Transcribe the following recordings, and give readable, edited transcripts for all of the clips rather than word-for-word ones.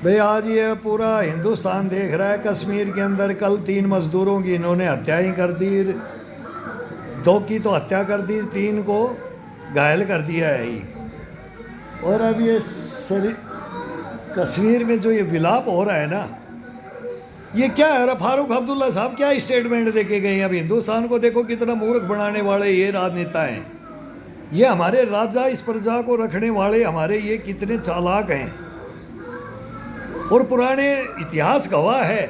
भाई आज ये पूरा हिंदुस्तान देख रहा है। कश्मीर के अंदर कल 3 मजदूरों की इन्होंने हत्या ही कर दी, 2 की तो हत्या कर दी, 3 को घायल कर दिया है ही। और अब ये कश्मीर में जो ये विलाप हो रहा है ना, ये क्या है? फारूक अब्दुल्ला साहब क्या स्टेटमेंट देके गए? अब हिंदुस्तान को देखो कितना मूर्ख बनाने वाले ये राजनेता हैं, ये हमारे राजा, इस प्रजा को रखने वाले हमारे ये कितने चालाक हैं। और पुराने इतिहास गवाह है,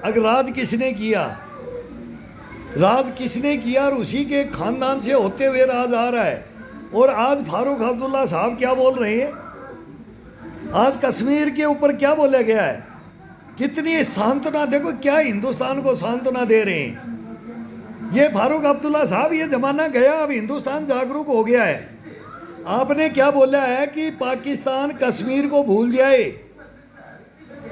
अगर राज किसने किया, राज किसने किया और उसी के खानदान से होते हुए राज आ रहा है। और आज फारूक अब्दुल्ला साहब क्या बोल रहे हैं? आज कश्मीर के ऊपर क्या बोला गया है? कितनी सांत्वना, देखो क्या हिंदुस्तान को सांत्वना दे रहे हैं ये फारूक अब्दुल्ला साहब। ये जमाना गया, अब हिंदुस्तान जागरूक हो गया है। आपने क्या बोला है कि पाकिस्तान कश्मीर को भूल जाए?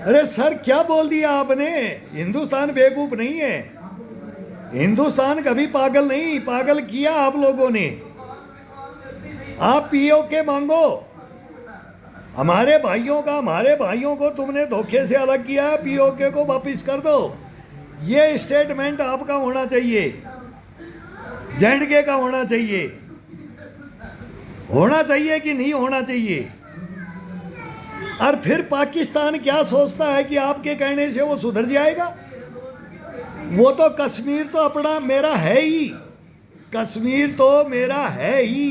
अरे सर क्या बोल दिया आपने? हिंदुस्तान बेवकूफ नहीं है, हिंदुस्तान कभी पागल नहीं, पागल किया आप लोगों ने। आप पीओके मांगो, हमारे भाइयों को तुमने धोखे से अलग किया है, पीओके को वापिस कर दो। ये स्टेटमेंट आपका होना चाहिए, जेएंडके का होना चाहिए। होना चाहिए कि नहीं होना चाहिए? और फिर पाकिस्तान क्या सोचता है कि आपके कहने से वो सुधर जाएगा? वो तो कश्मीर तो अपना मेरा है ही, कश्मीर तो मेरा है ही,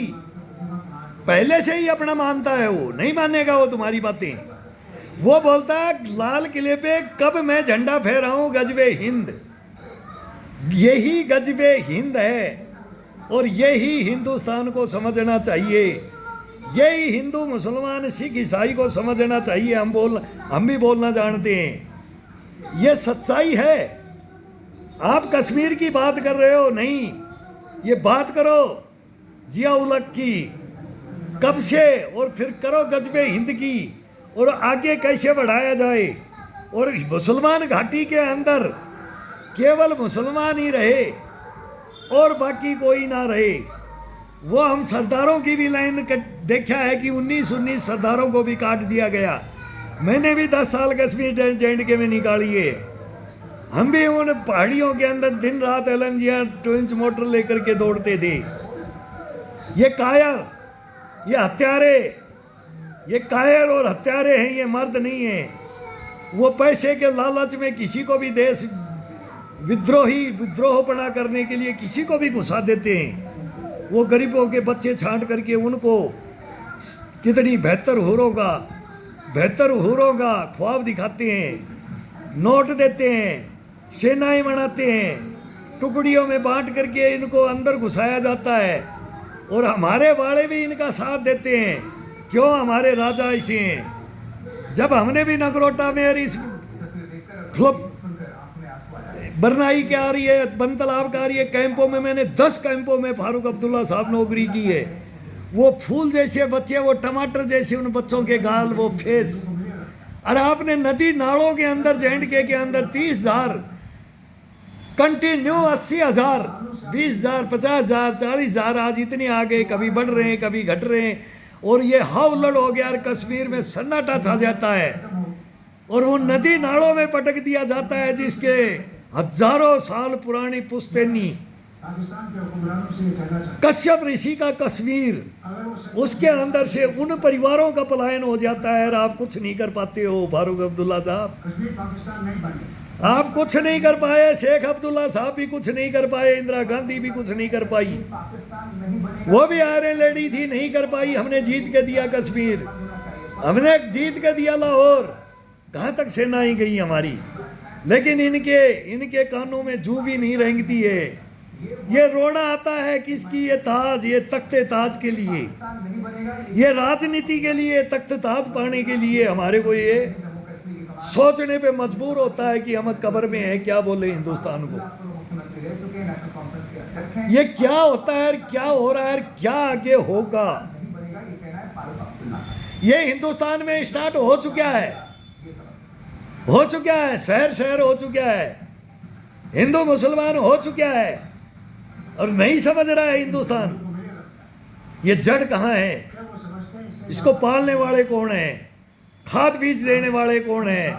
पहले से ही अपना मानता है। वो नहीं मानेगा वो तुम्हारी बातें। वो बोलता है लाल किले पे कब मैं झंडा फहराऊं गजबे हिंद। यही गजबे हिंद है और यही हिंदुस्तान को समझना चाहिए, यही हिंदू मुसलमान सिख ईसाई को समझना चाहिए। हम भी बोलना जानते हैं, ये सच्चाई है। आप कश्मीर की बात कर रहे हो, नहीं, ये बात करो जिया उल हक की कब से, और फिर करो गजबे हिंद की, और आगे कैसे बढ़ाया जाए। और मुसलमान घाटी के अंदर केवल मुसलमान ही रहे और बाकी कोई ना रहे। वो हम सरदारों की भी लाइन देखा है कि 19 सरदारों को भी काट दिया गया। मैंने भी 10 साल कश्मीर जेएंडके में निकाली है। हम भी उन पहाड़ियों के अंदर दिन रात LMG ट्विंस मोटर लेकर के दौड़ते थे। ये कायर, ये हत्यारे, ये कायर और हत्यारे हैं, ये मर्द नहीं है। वो पैसे के लालच में किसी को भी देश विद्रोहपना करने के लिए किसी को भी घुसा देते हैं। वो गरीबों के बच्चे छांट करके उनको कितनी बेहतर हूरों का ख्वाब दिखाते हैं, नोट देते हैं, सेनाएं बनाते हैं, टुकड़ियों में बांट करके इनको अंदर घुसाया जाता है। और हमारे वाले भी इनका साथ देते हैं। क्यों? हमारे राजा ऐसे हैं। जब हमने भी नगरोटा में इस बरनाई के आ रही है, बनतलाब का आ रही है, कैंपों में मैंने 10 कैंपों में फारूक अब्दुल्ला साहब नौकरी की है। वो फूल जैसे बच्चे, वो टमाटर जैसे उन बच्चों के गाल, वो फेस। और आपने नदी नालों के अंदर जेएंडके के अंदर 30,000 कंटिन्यू, 80,000, 20,000, 50,000, 40,000, आज इतने आ गए, कभी बढ़ रहे हैं कभी घट रहे हैं। और ये हावलड़ हो गया और कश्मीर में सन्नाटा छा जाता है और वो नदी नालों में पटक दिया जाता है, जिसके हजारों साल पुरानी पुश्तैनी कश्यप ऋषि का कश्मीर, उसके अंदर से उन परिवारों का पलायन हो जाता है। और आप कुछ नहीं कर पाते हो फारूक अब्दुल्ला साहब, आप कुछ नहीं कर पाए। शेख अब्दुल्ला साहब भी कुछ नहीं कर पाए, इंदिरा गांधी भी कुछ नहीं कर पाई, वो भी आयरन लेडी थी, नहीं कर पाई। हमने जीत के दिया कश्मीर, हमने जीत के दिया लाहौर, कहाँ तक सेनाएं गई हमारी। लेकिन इनके कानों में जू भी नहीं रेंगती है। ये रोना आता है किसकी? ये ताज, ये तख्ते ताज के लिए, ये राजनीति के लिए, तख्त ताज पाने के लिए हमारे को ये सोचने पे मजबूर होता है कि हम कब्र में हैं। क्या बोले हिंदुस्तान को? ये क्या होता है, क्या हो रहा है, क्या आगे होगा? ये हिंदुस्तान में स्टार्ट हो चुका है, शहर हो चुका है, हिंदू मुसलमान हो चुका है और नहीं समझ रहा है हिंदुस्तान। ये जड़ कहाँ है? इसको पालने वाले कौन है? खाद बीज देने वाले कौन है,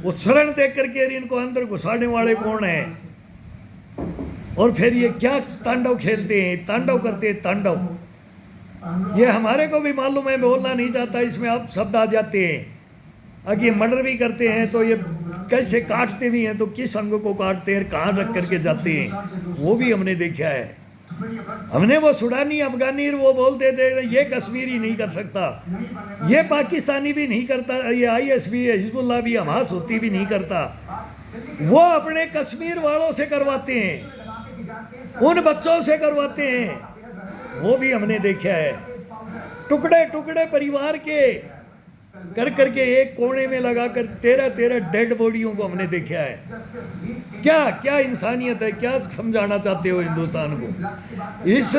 वो शरण दे करके इनको अंदर घुसाने वाले कौन है, और फिर ये क्या तांडव खेलते हैं, तांडव करते हैं, तांडव। ये हमारे को भी मालूम है, बोलना नहीं चाहता, इसमें अब शब्द आ जाते हैं। अगर ये मर्डर भी करते हैं तो ये कैसे काटते भी हैं, तो किस अंग को काटते हैं, कहाँ रख करके जाते हैं, वो भी हमने देखा है। हमने वो सुडानी अफगानी वो बोलते थे ये कश्मीरी नहीं कर सकता, ये पाकिस्तानी भी नहीं करता, ये IS भी, हिजबुल्लाह भी, हमास होती भी नहीं करता। वो अपने कश्मीर वालों से करवाते हैं, उन बच्चों से करवाते हैं, वो भी हमने देखा है। टुकड़े टुकड़े परिवार के कर करके एक कोने में लगाकर 13 डेड बॉडियों को हमने देखा है। क्या क्या इंसानियत है, क्या समझाना चाहते हो हिंदुस्तान को? इस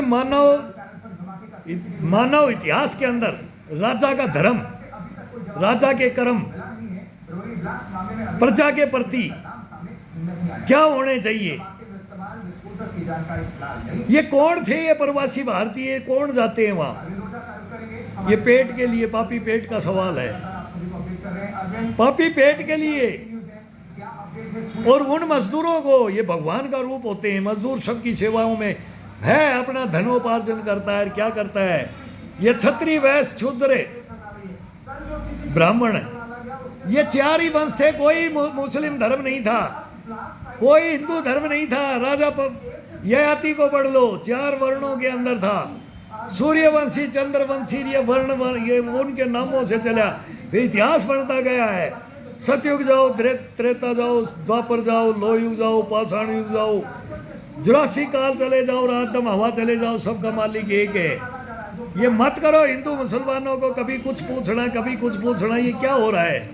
मानव इतिहास के अंदर राजा का धर्म, राजा के कर्म, प्रजा के प्रति क्या होने चाहिए। ये कौन थे ये प्रवासी भारतीय, कौन जाते हैं वहां? ये पेट के लिए, पापी पेट का सवाल है, पापी पेट के लिए। और उन मजदूरों को, ये भगवान का रूप होते हैं मजदूर, सबकी सेवाओं में है, अपना धनोपार्जन करता है। क्या करता है ये? क्षत्रिय, वैश्य, शूद्र, ब्राह्मण, ये 4 ही वंश थे, कोई मुस्लिम धर्म नहीं था, कोई हिंदू धर्म नहीं था। राजा ययाति को पढ़ लो, 4 वर्णों के अंदर था, सूर्यवंशी, चंद्रवंशी, ये वर्ण ये उनके नामों से चला, फिर इतिहास बढ़ता गया है। सतयुग जाओ, त्रेता जाओ, द्वापर जाओ, लोह युग जाओ, पाषाण युग जाओ, जुरासिक काल चले जाओ, रातदम हवा चले जाओ, सबका मालिक एक है। ये मत करो हिंदू मुसलमानों को कभी कुछ पूछना, कभी कुछ पूछना। ये क्या हो रहा है?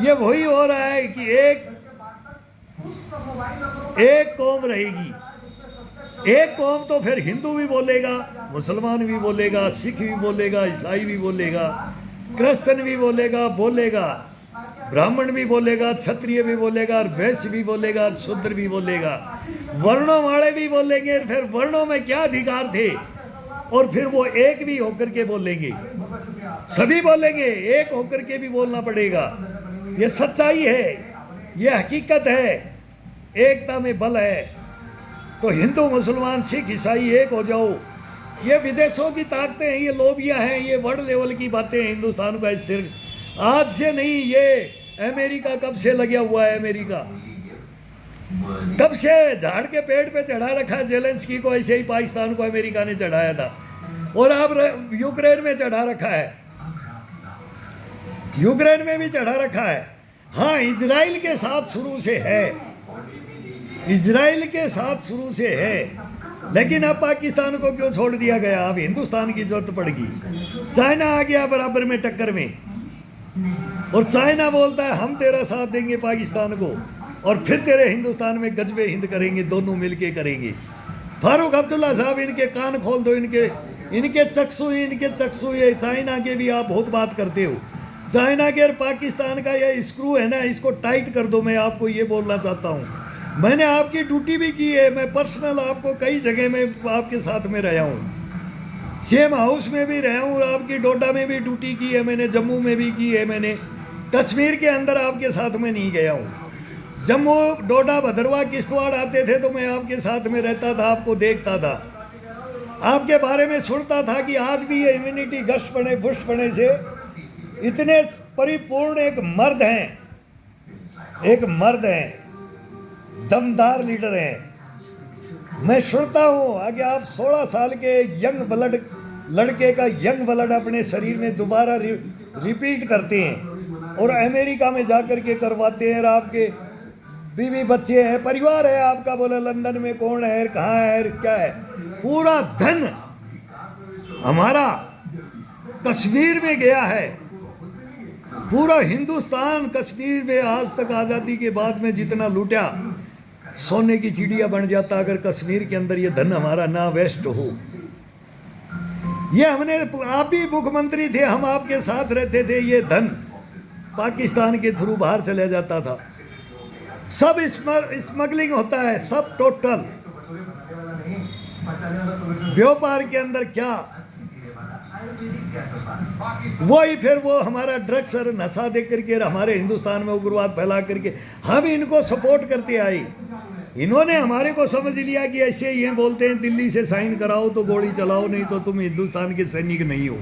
ये वही हो रहा है कि एक कौम रहेगी, एक कौम तो फिर हिंदू भी बोलेगा, मुसलमान भी बोलेगा, सिख भी बोलेगा, ईसाई भी बोलेगा, क्रिश्चियन भी बोलेगा, ब्राह्मण भी बोलेगा, क्षत्रिय भी बोलेगा, और वैश्य भी बोलेगा, और शूद्र भी बोलेगा, वर्णों वाले भी बोलेंगे। फिर वर्णों में क्या अधिकार थे, और फिर वो एक भी होकर के बोलेंगे, सभी बोलेंगे, एक होकर के भी बोलना पड़ेगा। ये सच्चाई है, ये हकीकत है, एकता में बल है। तो हिंदू, मुसलमान, सिख, ईसाई एक हो जाओ। ये विदेशों की ताकतें हैं, ये लोबियां हैं, ये वर्ल्ड लेवल की बातें हैं। हिंदुस्तान का स्थिर आज से नहीं, ये अमेरिका कब से लगा हुआ है, अमेरिका कब से झाड़ के पेड़ पे चढ़ा रखा है। जेलेंस्की को ऐसे ही पाकिस्तान को अमेरिका ने चढ़ाया था, और अब यूक्रेन में चढ़ा रखा है, यूक्रेन में भी चढ़ा रखा है। हाँ, इजराइल के साथ शुरू से है, इजराइल के साथ शुरू से है, लेकिन अब पाकिस्तान को क्यों छोड़ दिया गया? अब हिंदुस्तान की जरूरत पड़ेगी। चाइना आ गया बराबर में टक्कर में, और चाइना बोलता है हम तेरा साथ देंगे पाकिस्तान को, और फिर तेरे हिंदुस्तान में गजबे हिंद करेंगे, दोनों मिलके करेंगे। फारूक अब्दुल्ला साहब, इनके कान खोल दो, इनके चक्षु, ये चाइना के भी आप बहुत बात करते हो। चाइना के और पाकिस्तान का ये स्क्रू है ना, इसको टाइट कर दो। मैं आपको ये बोलना चाहता हूँ, मैंने आपकी ड्यूटी भी की है, मैं पर्सनल आपको कई जगह में आपके साथ में रहा हूँ, सेम हाउस में भी रहा हूँ, आपकी डोडा में भी ड्यूटी की है मैंने, जम्मू में भी की है मैंने, कश्मीर के अंदर आपके साथ में नहीं गया हूँ। जम्मू, डोडा, भद्रवाह, किश्तवाड़ आते थे तो मैं आपके साथ में रहता था, आपको देखता था, आपके बारे में सुनता था कि आज भी ये इम्यूनिटी गश्त पड़े, बुश पड़े से इतने परिपूर्ण एक मर्द हैं, दमदार लीडर हैं। मैं सुनता हूँ आगे आप 16 साल के यंग ब्लड लड़के का यंग ब्लड अपने शरीर में दोबारा रिपीट करते हैं, और अमेरिका में जाकर के करवाते हैं। और आपके बीवी बच्चे हैं, परिवार है आपका, बोले लंदन में कौन है, कहाँ है, क्या है, पूरा धन हमारा कश्मीर में गया है। पूरा हिंदुस्तान कश्मीर में आज तक आज़ादी के बाद में जितना लूटा, सोने की चिड़िया बन जाता अगर कश्मीर के अंदर ये धन हमारा ना वेस्ट हो। ये हमने, आप भी मुख्यमंत्री थे, हम आपके साथ रहते थे, ये धन पाकिस्तान के थ्रू बाहर चला जाता था। सब स्मगलिंग होता है, सब टोटल व्यापार के अंदर क्या वही फिर वो हमारा ड्रग्स और नशा देख करके हमारे हिंदुस्तान में उग्रवाद फैला करके हम इनको सपोर्ट करते आए। इन्होंने हमारे को समझ लिया कि ऐसे ये बोलते हैं दिल्ली से साइन कराओ तो गोली चलाओ, नहीं तो तुम हिंदुस्तान के सैनिक नहीं हो।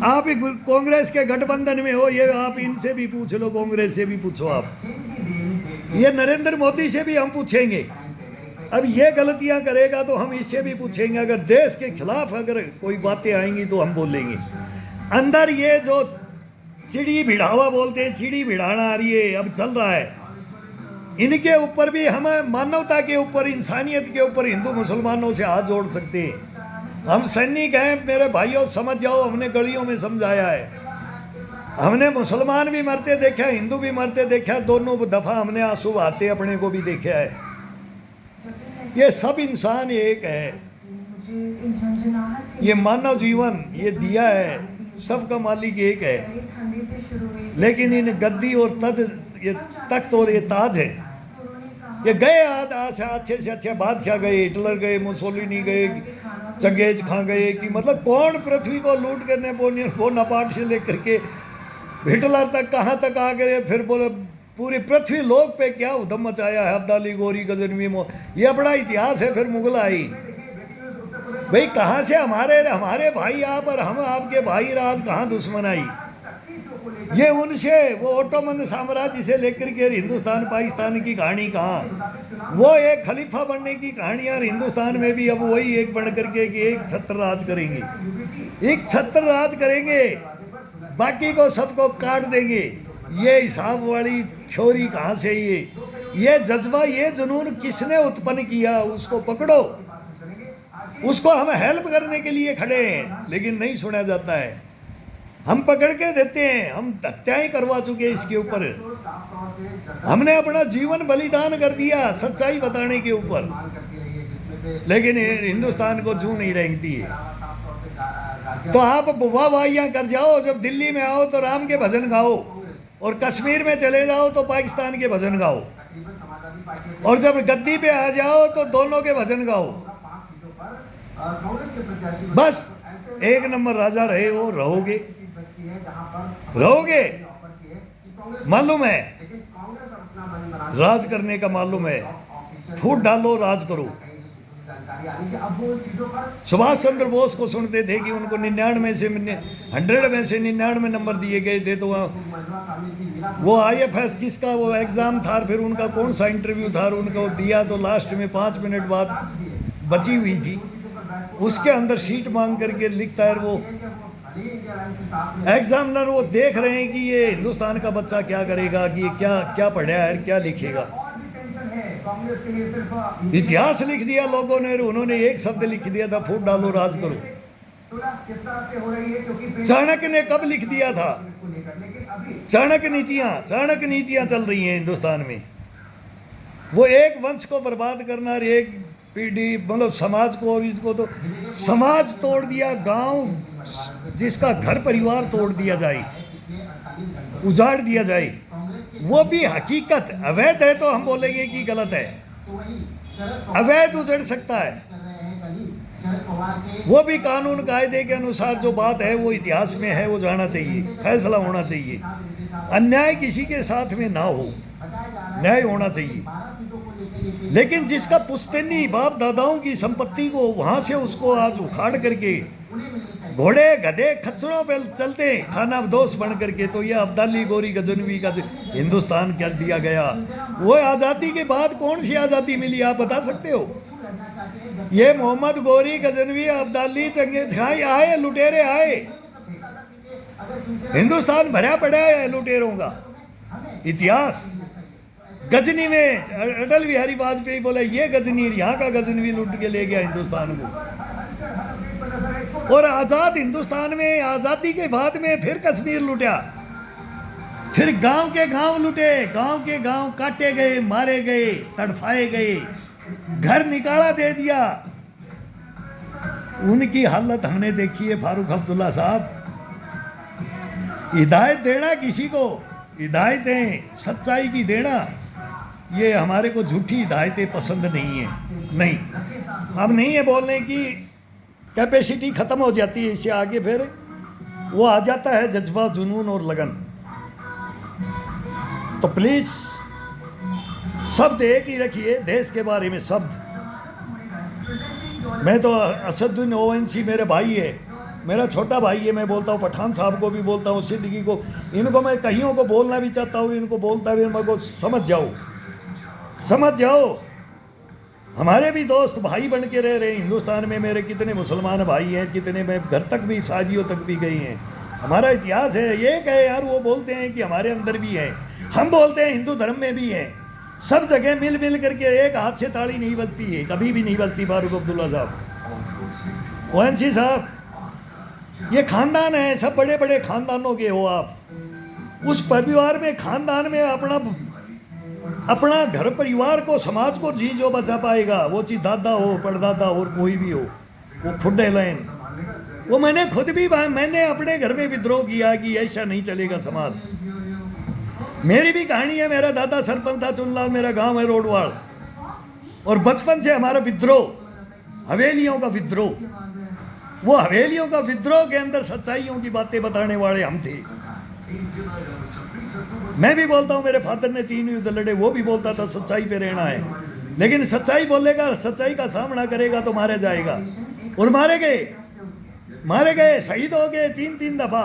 आप कांग्रेस के गठबंधन में हो, ये आप इनसे भी पूछ लो, कांग्रेस से भी पूछो आप, ये नरेंद्र मोदी से भी हम पूछेंगे। अब ये गलतियां करेगा तो हम इससे भी पूछेंगे। अगर देश के खिलाफ अगर कोई बातें आएंगी तो हम बोलेंगे। अंदर ये जो चिड़ी भिड़ावा बोलते हैं, चिड़ी भिड़ाना आ रही है, अब चल रहा है, इनके ऊपर भी हम मानवता के ऊपर, इंसानियत के ऊपर हिंदू मुसलमानों से हाथ जोड़ सकते हैं। हम सैनिक हैं मेरे भाइयों, समझ जाओ, हमने गलियों में समझाया है। हमने मुसलमान भी मरते देखा, हिंदू भी मरते देखा, दोनों दफा हमने आंसू बहाते अपने को भी देखा है। ये सब इंसान एक है, ये मानव जीवन ये दिया है, सबका मालिक एक है। लेकिन इन गद्दी और ये तख्त और ये ताज है, ये गए अच्छे से अच्छे बादशाह गए, हिटलर गए, मुसोलिनी गए, चंगेज खां गए, कि मतलब कौन पृथ्वी को लूट करने बोनापार्ट से लेकर के हिटलर तक कहाँ तक आ गए। फिर बोले पूरी पृथ्वी लोक पे क्या उधम मचाया है, अब्दाली, गोरी, गजनवी, ये बड़ा इतिहास है। फिर मुगल आई, भाई कहाँ से हमारे भाई आप और हम आपके भाई राज कहाँ दुश्मन आई। ये उनसे वो ओटोमन साम्राज्य से लेकर के हिंदुस्तान पाकिस्तान की कहानी कहाँ, वो एक खलीफा बनने की कहानियाँ, हिंदुस्तान में भी अब वही एक बन करके कि एक छत्र राज करेंगे, एक छत्र राज करेंगे, बाकी को सबको काट देंगे। ये हिसाब वाली थ्योरी कहाँ से, ये जज्बा, ये जुनून किसने उत्पन्न किया, उसको पकड़ो। उसको हम हेल्प करने के लिए खड़े हैं, लेकिन नहीं सुना जाता है। हम पकड़ के देते हैं, हम हत्याएं करवा चुके हैं इसके ऊपर, हमने अपना जीवन बलिदान कर दिया सच्चाई बताने के ऊपर, लेकिन हिंदुस्तान को जू नहीं रेंगती है। तो आप वाह वाहियां कर जाओ, जब दिल्ली में आओ तो राम के भजन गाओ, और कश्मीर में चले जाओ तो पाकिस्तान के भजन गाओ, और जब गद्दी पे आ जाओ तो दोनों के भजन गाओ। बस एक नंबर राजा रहे हो, रहोगे, रहोगे। मालूम है राज करने का, मालूम है, फूट डालो राज करो। सुभाष चंद्र बोस को सुनते थे कि उनको 100 में से 99 नंबर दिए गए थे, तो वो IFS किसका वो एग्जाम था, फिर उनका कौन सा इंटरव्यू था, उनका वो दिया, तो लास्ट में 5 मिनट बाद बची हुई थी, उसके अंदर सीट मांग करके लिखता है वो एग्जामिनर, वो देख रहे हैं कि ये हिंदुस्तान का बच्चा क्या करेगा, कि ये क्या क्या पढ़ा है, क्या लिखेगा। इतिहास लिख दिया लोगों ने, उन्होंने एक शब्द लिख दिया था, फूट डालो राज करो। चाणक्य ने कब लिख दिया था? चाणक्य नीतियां चल रही हैं हिंदुस्तान में। वो एक वंश को बर्बाद करना, एक पीढ़ी, मतलब समाज को, और इसको तो समाज तोड़ दिया, गांव जिसका घर परिवार तोड़ दिया जाए, उजाड़ दिया जाए, वो भी हकीकत। अवैध है तो हम बोलेंगे कि गलत है, अवैध उजड़ सकता है, वो भी कानून कायदे के अनुसार जो बात है वो इतिहास में है, वो जाना चाहिए, फैसला होना चाहिए। अन्याय किसी के साथ में ना हो, न्याय होना चाहिए। लेकिन जिसका पुश्तैनी बाप दादाओं की संपत्ति को वहां से उसको आज उखाड़ करके घोड़े गधे खच्चरों पे चलते खाना दोष बन करके, तो ये अब्दाली, गोरी, गजनवी का हिंदुस्तान कर दिया गया। वो आज़ादी के बाद कौन सी आज़ादी मिली, आप बता सकते हो? ये मोहम्मद गोरी, गजनवी, अब्दाली, चंगेज खां आए, लुटेरे आए, हिंदुस्तान भरा पड़ा है लुटेरों का इतिहास। गजनी में अटल बिहारी वाजपेयी बोले ये गजनी, यहाँ का गजनवी लूट के ले गया हिंदुस्तान को। और आजाद हिंदुस्तान में आजादी के बाद में फिर कश्मीर लूटा, फिर गांव के गांव लूटे, गांव के गांव काटे गए, मारे गए, तड़फाए गए, घर निकाला दे दिया। उनकी हालत हमने देखी है फारूक अब्दुल्ला साहब। हिदायत देना किसी को, हिदायतें सच्चाई की देना, ये हमारे को झूठी हिदायतें पसंद नहीं है। नहीं, अब नहीं है बोलने की कैपेसिटी ख़त्म हो जाती है, इससे आगे फिर वो आ जाता है जज्बा, जुनून और लगन। तो प्लीज शब्द एक ही रखिए देश के बारे में, शब्द। मैं तो असदुद्दीन ओवैसी मेरे भाई है, मेरा छोटा भाई है, मैं बोलता हूँ पठान साहब को भी बोलता हूँ, सिद्दीकी को, इनको मैं कईयों को बोलना भी चाहता हूँ, इनको बोलता भी, मेरे को समझ जाओ, समझ जाओ। हमारे भी दोस्त भाई बन के रह रहे हैं हिंदुस्तान में, मेरे कितने मुसलमान भाई हैं, कितने में घर तक भी, शादियों तक भी गई हैं। हमारा इतिहास है, ये कहे यार, वो बोलते हैं कि हमारे अंदर भी है, हम बोलते हैं हिंदू धर्म में भी है। सब जगह मिल मिल करके एक हाथ से ताली नहीं बजती है, कभी भी नहीं बजती। फारूक अब्दुल्ला साहब, ओवैसी साहब, ये खानदान है, सब बड़े बड़े खानदानों के हो आप। उस परिवार में, खानदान में अपना घर परिवार को, समाज को जी जो बचा पाएगा, वो चीज दादा हो, परदादा हो, और कोई भी हो, वो खुडे लाइन। वो मैंने खुद भी, मैंने अपने घर में विद्रोह किया कि ऐसा नहीं चलेगा समाज। मेरी भी कहानी है, मेरा दादा सरपंच था चुनलाल, मेरा गांव है रोडवाड़, और बचपन से हमारा विद्रोह, हवेलियों का विद्रोह, वो हवेलियों का विद्रोह के अंदर सच्चाइयों की बातें बताने वाले हम थे। मैं भी बोलता हूँ, मेरे फादर ने 3 युद्ध लड़े, वो भी बोलता था सच्चाई पे रहना है, लेकिन सच्चाई बोलेगा, सच्चाई का सामना करेगा तो मारा जाएगा। और मारे गए, शहीद हो गए 3-3 दफा,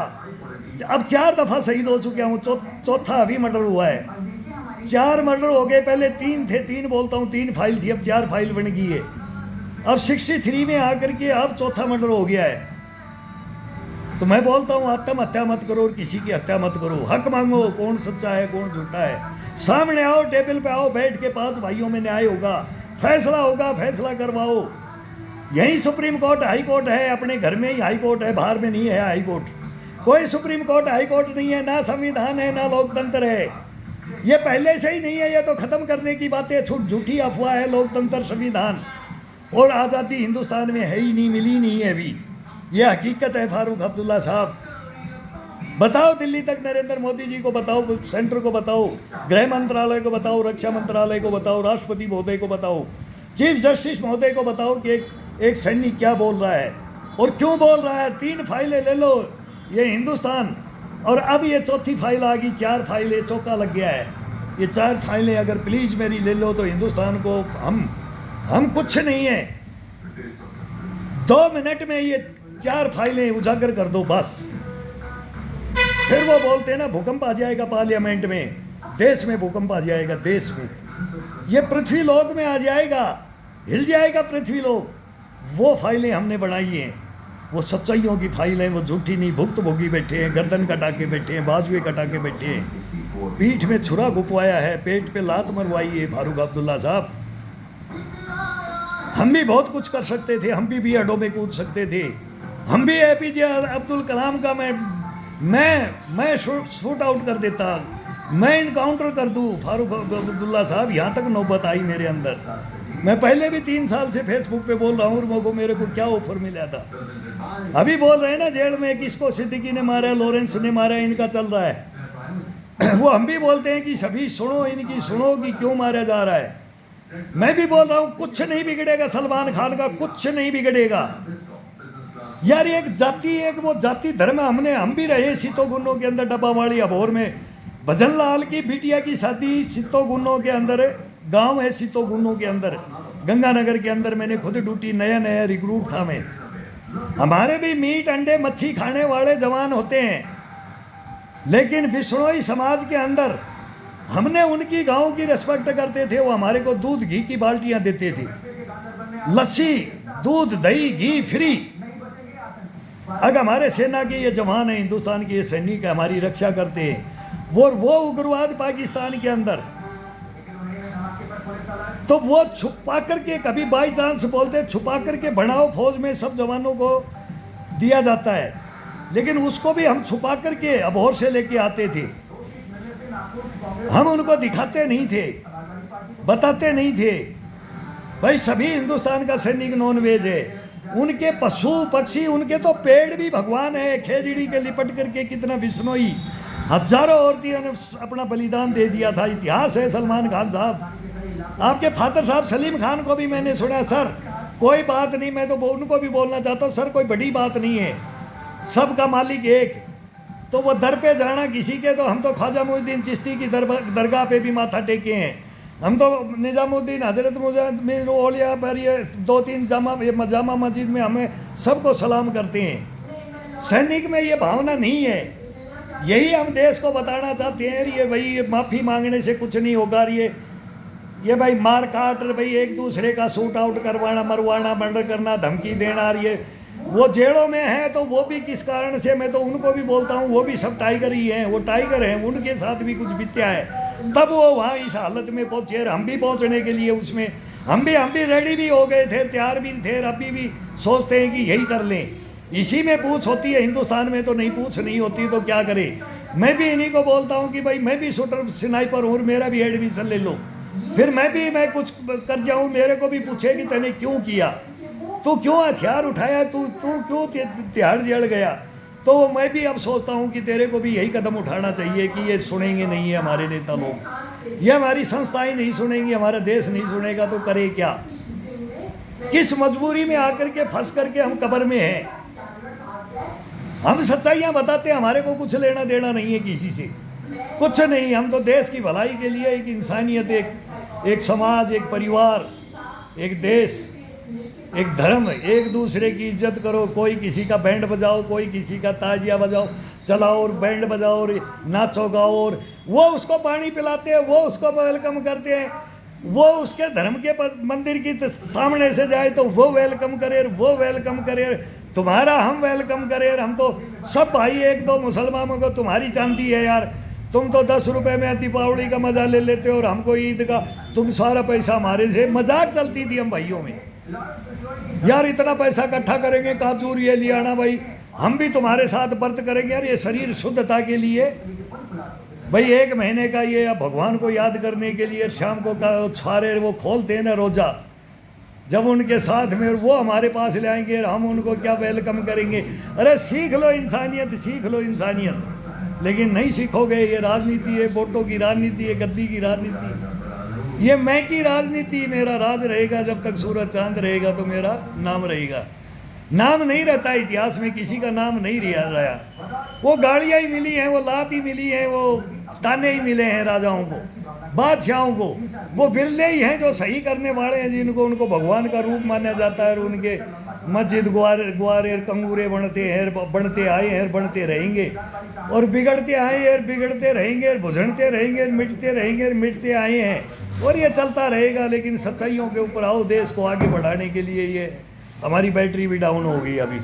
अब 4 दफा शहीद हो चुके हूँ, चौथा अभी मर्डर हुआ है। 4 मर्डर हो गए, पहले 3 थे, 3 बोलता हूँ, 3 फाइल थी, अब 4 फाइल बन गई है। अब 63 में आकर के अब चौथा मर्डर हो गया है। तो मैं बोलता हूँ, आत्महत्या मत करो और किसी की हत्या मत करो, हक मांगो, कौन सच्चा है कौन झूठा है, सामने आओ, टेबल पे आओ, बैठ के 5 भाइयों में न्याय होगा, फैसला होगा, फैसला करवाओ। यही सुप्रीम कोर्ट, हाई कोर्ट है, अपने घर में ही हाई कोर्ट है, बाहर में नहीं है हाई कोर्ट। कोई सुप्रीम कोर्ट, हाई कोर्ट नहीं है, ना संविधान है, ना लोकतंत्र है, ये पहले से ही नहीं है। ये तो खत्म करने की बातें, झूठी अफवाह है। लोकतंत्र, संविधान और आज़ादी हिंदुस्तान में है ही नहीं, मिली नहीं है अभी, ये हकीकत है। फारूक अब्दुल्ला साहब, बताओ दिल्ली तक, नरेंद्र मोदी जी को बताओ, सेंटर को बताओ, गृह मंत्रालय को बताओ, रक्षा मंत्रालय को बताओ, राष्ट्रपति महोदय को बताओ, चीफ जस्टिस महोदय को बताओ कि एक सैनिक क्या बोल रहा है और क्यों बोल रहा है। 3 फाइलें ले लो, ये हिंदुस्तान, और अब ये चौथी फाइल आ गई, 4 फाइलें, चौका लग गया है। ये 4 फाइलें अगर प्लीज मेरी ले लो तो हिंदुस्तान को हम कुछ नहीं है। 2 मिनट में ये 4 फाइलें उजागर कर दो बस। फिर वो बोलते हैं ना, भूकंप आ जाएगा पार्लियामेंट में, देश में भूकंप आ जाएगा, देश में, ये पृथ्वी लोक में आ जाएगा, हिल जाएगा पृथ्वी लोक। वो फाइलें हमने बनाई हैं, वो सच्चाइयों की फाइल हैं, वो झूठी नहीं। भुक्तभोगी बैठे हैं, गर्दन कटा के बैठे हैं, बाजुए कटा के बैठे हैं, पीठ में छुरा घुपवाया है, पेट पे लात मरवाई है। फारूक अब्दुल्ला साहब, हम भी बहुत कुछ कर सकते थे, हम भी अड्डों में कूद सकते थे, हम भी APJ अब्दुल कलाम का मैं शूट आउट कर देता, मैं इनकाउंटर कर दूं। फारूक अब्दुल्ला साहब, यहाँ तक नौबत आई मेरे अंदर। मैं पहले भी 3 साल से फेसबुक पे बोल रहा हूँ, मेरे को क्या ऑफर मिला था। अभी बोल रहे हैं ना जेल में, किसको सिद्दीकी ने मारा, लॉरेंस ने मारा, इनका चल रहा है। वो हम भी बोलते हैं कि सभी सुनो, इनकी सुनो कि क्यों मारा जा रहा है। मैं भी बोल रहा हूँ, कुछ नहीं बिगड़ेगा सलमान खान का, कुछ नहीं बिगड़ेगा यार। एक जाति, एक वो जाति धर्म, हम भी रहे सितो गुन्नों के अंदर, डब्बावाड़ी अबोर में। भजन लाल की बिटिया की शादी सितो गुन्नों के अंदर, गांव है सितो गुन्नों के अंदर, गंगानगर के अंदर। मैंने खुद ड्यूटी, नया रिक्रूट था मैं। हमारे भी मीट, अंडे, मच्छी खाने वाले जवान होते हैं, लेकिन बिश्नोई समाज के अंदर हमने उनकी गांव की रिस्पेक्ट करते थे। वो हमारे को दूध घी की बाल्टियां देते थे, लस्सी, दूध, दही, घी फ्री। अगर हमारे सेना के ये जवान हैं, हिंदुस्तान के ये सैनिक हमारी रक्षा करते हैं। वो उग्रवाद पाकिस्तान के अंदर, तो वो छुपा करके, कभी बाई चांस बोलते छुपा करके बनाओ फौज में सब जवानों को दिया जाता है, लेकिन उसको भी हम छुपा करके अबोहर से लेके आते थे। हम उनको दिखाते नहीं थे, बताते नहीं थे। भाई सभी हिंदुस्तान का सैनिक नॉन वेज है, उनके पशु पक्षी, उनके तो पेड़ भी भगवान है। खेजड़ी के लिपट करके कितना बिश्नोई, हजारों औरतियों ने अपना बलिदान दे दिया था। इतिहास है। सलमान खान साहब, आपके फादर साहब सलीम खान को भी मैंने सुना, सर कोई बात नहीं, मैं तो उनको भी बोलना चाहता हूँ, सर कोई बड़ी बात नहीं है। सबका मालिक एक, तो वो दर पे जाना किसी के, तो हम तो ख्वाजा मोइनुद्दीन चिश्ती की दरगाह पे भी माथा टेके हैं, हम तो निज़ामुद्दीन हजरत मुजाहिद औलिया पर ये 2-3 जामा मस्जिद में हमें सबको सलाम करते हैं। सैनिक में ये भावना नहीं है। यही हम देश को बताना चाहते हैं। ये भाई ये माफ़ी मांगने से कुछ नहीं होगा। ये भाई मार काट, भाई एक दूसरे का शूट आउट करवाना, मरवाना, मर्डर करना, धमकी देना, ये वो जेलों में है तो वो भी किस कारण से, मैं तो उनको भी बोलता हूँ, वो भी सब टाइगर ही हैं, वो टाइगर हैं, उनके साथ भी कुछ बीत्या है, तब वो वहाँ इस हालत में पहुँचे। हम भी पहुँचने के लिए उसमें हम भी रेडी भी हो गए थे, तैयार भी थे, अभी भी सोचते हैं कि यही कर लें। इसी में पूछ होती है, हिंदुस्तान में तो नहीं पूछ नहीं होती, तो क्या करें। मैं भी इन्हीं को बोलता हूँ कि भाई मैं भी शूटर स्नाइपर हूँ, मेरा भी एडमिशन ले लो, फिर मैं कुछ कर जाऊँ, मेरे को भी पूछे कि तूने क्यों किया, तू क्यों हथियार उठाया, तू क्यों तिहाड़ जल गया। तो मैं भी अब सोचता हूँ कि तेरे को भी यही कदम उठाना चाहिए कि ये सुनेंगे नहीं है हमारे नेता लोग, ये हमारी संस्थाएं नहीं सुनेंगी, हमारा देश नहीं सुनेगा, तो करे क्या। किस मजबूरी में आकर के फंस करके हम कब्र में हैं। हम सच्चाइयाँ बताते हैं, हमारे को कुछ लेना देना नहीं है किसी से, कुछ नहीं। हम तो देश की भलाई के लिए, एक इंसानियत, एक समाज, एक परिवार, एक देश, एक धर्म, एक दूसरे की इज्जत करो। कोई किसी का बैंड बजाओ, कोई किसी का ताजिया बजाओ, चलाओ और बैंड बजाओ और नाचो गाओ, और वो उसको पानी पिलाते हैं, वो उसको वेलकम करते हैं, वो उसके धर्म के मंदिर की सामने से जाए तो वो वेलकम करे, वो वेलकम करे, तुम्हारा हम वेलकम करें। हम तो सब भाई, एक दो मुसलमानों को तुम्हारी चांदी है यार, तुम तो 10 रुपए में दीपावली का मजा ले लेते हो और हमको ईद का तुम सारा पैसा हमारे से। मजाक चलती थी हम भाइयों में, यार इतना पैसा इकट्ठा करेंगे, काजूर ये ले आना भाई, हम भी तुम्हारे साथ व्रत करेंगे यार, ये शरीर शुद्धता के लिए भाई, 1 महीने का ये भगवान को याद करने के लिए शाम को सारे वो खोलते हैं ना रोजा, जब उनके साथ में वो हमारे पास ले आएंगे, हम उनको क्या वेलकम करेंगे। अरे सीख लो इंसानियत, सीख लो इंसानियत, लेकिन नहीं सीखोगे। ये राजनीति है, वोटों की राजनीति है, गद्दी की राजनीति, ये मैं की राजनीति। मेरा राज रहेगा जब तक सूरज चांद रहेगा, तो मेरा नाम रहेगा। नाम नहीं रहता इतिहास में, किसी का नाम नहीं रहा। वो गाड़ियाँ ही मिली हैं, वो लात ही मिली हैं, वो ताने ही मिले हैं राजाओं को, बादशाहों को। वो बिरले ही हैं जो सही करने वाले हैं, जिनको उनको भगवान का रूप माना जाता है। और उनके मस्जिद ग्वारे कंगूरे बनते आए हैं, बनते रहेंगे, और बिगड़ते आए हैं, बिगड़ते रहेंगे, बुझड़ते रहेंगे, मिटते रहेंगे, मिटते आए हैं, और ये चलता रहेगा। लेकिन सच्चाइयों के ऊपर आओ, देश को आगे बढ़ाने के लिए। ये हमारी बैटरी भी डाउन हो गई अभी।